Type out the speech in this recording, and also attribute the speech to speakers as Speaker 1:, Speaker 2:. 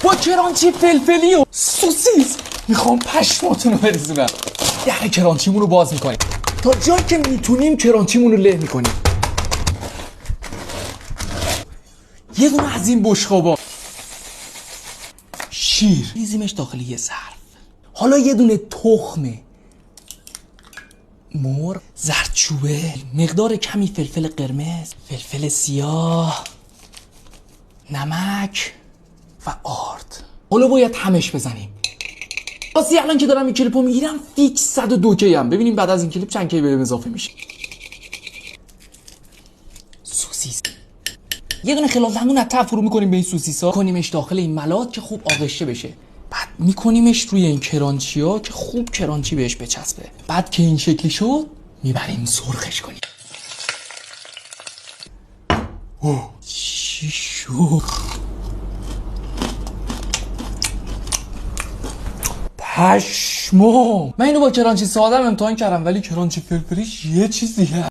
Speaker 1: با کرانچی فلفلی و سوسیس میخوام پشماتون رو برسونم. در کرانچیمون رو باز میکنیم تا جایی که میتونیم کرانچیمون رو له میکنیم. یه دونه از این بشقابا شیر ریزیمش داخل یه ظرف. حالا یه دونه تخم مرغ، زردچوبه، مقدار کمی فلفل قرمز، فلفل سیاه، نمک و آرد. حالا باید همش بزنیم. واسه الان که دارم این کلیپو میگیرم فیکس 102 کی ام. ببینیم بعد از این کلیپ چند کی بهم اضافه میشه. سوسیس یه دونه خلال دندون از فرو میکنیم به این سوسیسا، کنیمش داخل این ملات که خوب آغشته بشه. بعد میکنیمش روی این کرانچیا که خوب کرانچی بهش بچسبه. بعد که این شکلی شد میبریم سرخش کنیم. اوه چی شد؟ پشمام. من اینو با کرانچی ساده امتحان کردم ولی کرانچی فلفلیش یه چیز دیگه.